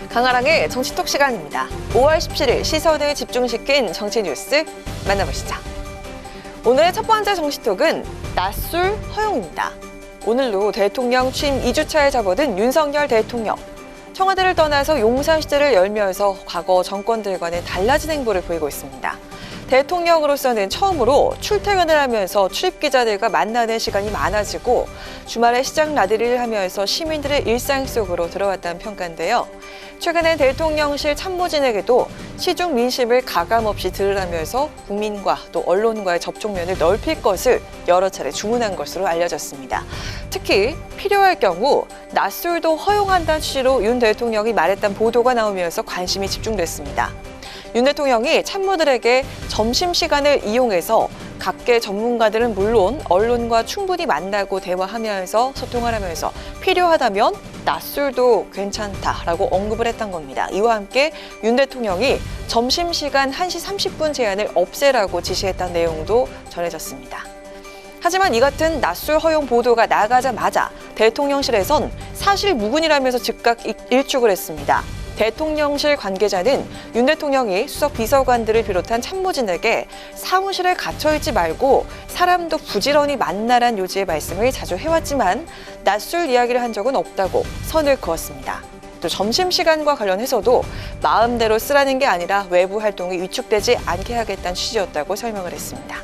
강아랑의 정치톡 시간입니다. 5월 17일 시선을 집중시킨 정치 뉴스 만나보시죠. 오늘의 첫 번째 정치톡은 낮술 허용입니다. 오늘로 대통령 취임 2주차에 접어든 윤석열 대통령. 청와대를 떠나서 용산 시대를 열면서 과거 정권들과는 달라진 행보를 보이고 있습니다. 대통령으로서는 처음으로 출퇴근을 하면서 출입기자들과 만나는 시간이 많아지고 주말에 시장 나들이를 하면서 시민들의 일상 속으로 들어왔다는 평가인데요. 최근엔 대통령실 참모진에게도 시중 민심을 가감없이 들으라면서 국민과 또 언론과의 접촉면을 넓힐 것을 여러 차례 주문한 것으로 알려졌습니다. 특히 필요할 경우 낮술도 허용한다는 취지로 윤 대통령이 말했다는 보도가 나오면서 관심이 집중됐습니다. 윤 대통령이 참모들에게 점심시간을 이용해서 각계 전문가들은 물론 언론과 충분히 만나고 대화하면서 소통을 하면서 필요하다면 낮술도 괜찮다라고 언급을 했던 겁니다. 이와 함께 윤 대통령이 점심시간 1시 30분 제한을 없애라고 지시했다는 내용도 전해졌습니다. 하지만 이 같은 낮술 허용 보도가 나가자마자 대통령실에선 사실 무근이라면서 즉각 일축을 했습니다. 대통령실 관계자는 윤 대통령이 수석 비서관들을 비롯한 참모진에게 사무실에 갇혀있지 말고 사람도 부지런히 만나란 요지의 말씀을 자주 해왔지만 낮술 이야기를 한 적은 없다고 선을 그었습니다. 또 점심시간과 관련해서도 마음대로 쓰라는 게 아니라 외부 활동이 위축되지 않게 하겠다는 취지였다고 설명을 했습니다.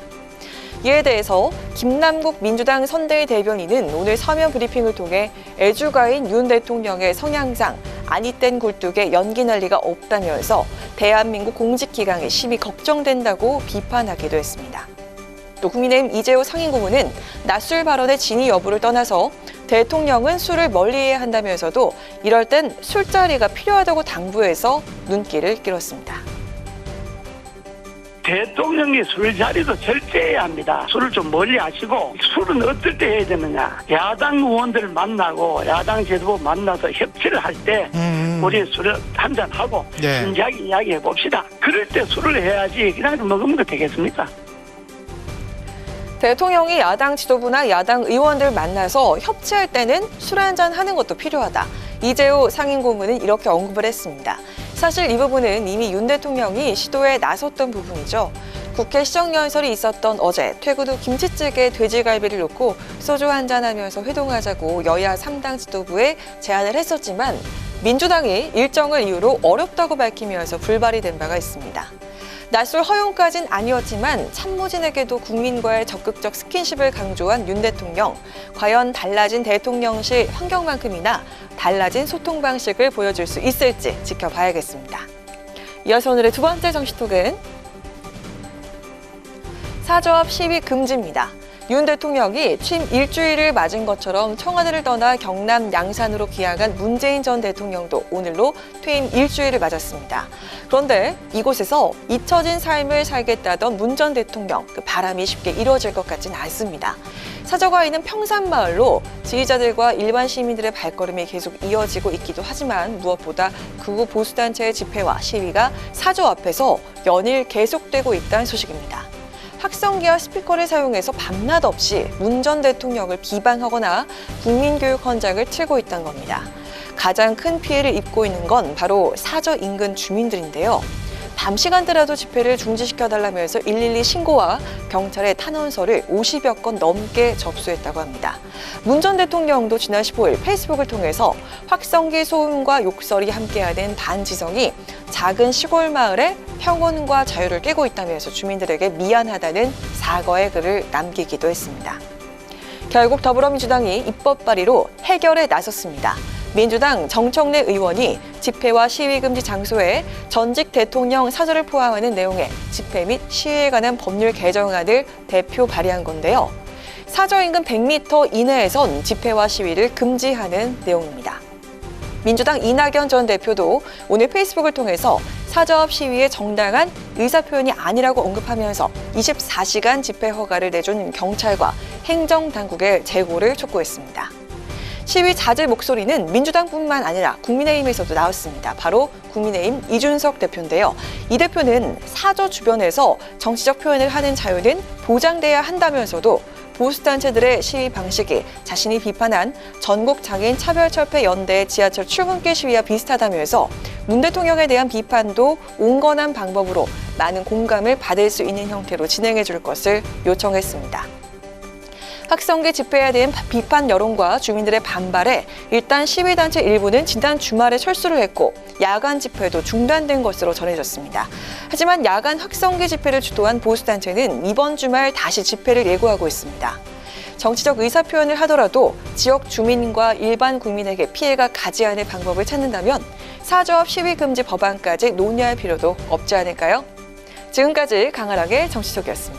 이에 대해서 김남국 민주당 선대위 대변인은 오늘 서면 브리핑을 통해 애주가인 윤 대통령의 성향상 아니땐 굴뚝에 연기 날 리가 없다면서 대한민국 공직기강이 심히 걱정된다고 비판하기도 했습니다. 또 국민의힘 이재호 상임고문은 낮술 발언의 진위 여부를 떠나서 대통령은 술을 멀리해야 한다면서도 이럴 땐 술자리가 필요하다고 당부해서 눈길을 끌었습니다. 대통령이 술자리도 절제해야 합니다. 술을 좀 멀리 하시고 술은 어떨 때 해야 되느냐. 야당 의원들 만나고 야당 지도부 만나서 협치를 할 때 우리 술을 한잔하고 진지하게 이야기해 봅시다. 그럴 때 술을 해야지 그냥 먹으면 되겠습니까? 대통령이 야당 지도부나 야당 의원들 만나서 협치할 때는 술 한잔 하는 것도 필요하다. 이재호 상임고문은 이렇게 언급을 했습니다. 사실 이 부분은 이미 윤 대통령이 시도에 나섰던 부분이죠. 국회 시정연설이 있었던 어제 퇴근 후 김치찌개 돼지갈비를 놓고 소주 한잔하면서 회동하자고 여야 3당 지도부에 제안을 했었지만 민주당이 일정을 이유로 어렵다고 밝히면서 불발이 된 바가 있습니다. 낮술 허용까진 아니었지만 참모진에게도 국민과의 적극적 스킨십을 강조한 윤 대통령. 과연 달라진 대통령실 환경만큼이나 달라진 소통 방식을 보여줄 수 있을지 지켜봐야겠습니다. 이어서 오늘의 두 번째 정치톡은 사저 앞 시위 금지입니다. 윤 대통령이 취임 일주일을 맞은 것처럼 청와대를 떠나 경남 양산으로 귀향한 문재인 전 대통령도 오늘로 퇴임 일주일을 맞았습니다. 그런데 이곳에서 잊혀진 삶을 살겠다던 문 전 대통령, 그 바람이 쉽게 이루어질 것 같지는 않습니다. 사저가 있는 평산마을로 지지자들과 일반 시민들의 발걸음이 계속 이어지고 있기도 하지만 무엇보다 극우 보수단체의 집회와 시위가 사저 앞에서 연일 계속되고 있다는 소식입니다. 확성기와 스피커를 사용해서 밤낮 없이 문 전 대통령을 비방하거나 국민교육 헌장을 틀고 있다는 겁니다. 가장 큰 피해를 입고 있는 건 바로 사저 인근 주민들인데요. 밤 시간대라도 집회를 중지시켜달라면서 112 신고와 경찰의 탄원서를 50여 건 넘게 접수했다고 합니다. 문 전 대통령도 지난 15일 페이스북을 통해서 확성기 소음과 욕설이 함께하는 반지성이 작은 시골 마을에 평온과 자유를 깨고 있다면서 주민들에게 미안하다는 사과의 글을 남기기도 했습니다. 결국 더불어민주당이 입법 발의로 해결에 나섰습니다. 민주당 정청래 의원이 집회와 시위 금지 장소에 전직 대통령 사저를 포함하는 내용의 집회 및 시위에 관한 법률 개정안을 대표 발의한 건데요. 사저 인근 100m 이내에선 집회와 시위를 금지하는 내용입니다. 민주당 이낙연 전 대표도 오늘 페이스북을 통해서 사저 앞 시위의 정당한 의사표현이 아니라고 언급하면서 24시간 집회 허가를 내준 경찰과 행정당국의 재고를 촉구했습니다. 시위 자제 목소리는 민주당뿐만 아니라 국민의힘에서도 나왔습니다. 바로 국민의힘 이준석 대표인데요. 이 대표는 사저 주변에서 정치적 표현을 하는 자유는 보장돼야 한다면서도 보수단체들의 시위 방식이 자신이 비판한 전국장애인 차별철폐연대의 지하철 출근길 시위와 비슷하다면서 문 대통령에 대한 비판도 온건한 방법으로 많은 공감을 받을 수 있는 형태로 진행해 줄 것을 요청했습니다. 확성기 집회에 대한 비판 여론과 주민들의 반발에 일단 시위단체 일부는 지난 주말에 철수를 했고 야간 집회도 중단된 것으로 전해졌습니다. 하지만 야간 확성기 집회를 주도한 보수단체는 이번 주말 다시 집회를 예고하고 있습니다. 정치적 의사표현을 하더라도 지역 주민과 일반 국민에게 피해가 가지 않을 방법을 찾는다면 사조업 시위 금지 법안까지 논의할 필요도 없지 않을까요? 지금까지 강아랑의 정치톡이었습니다.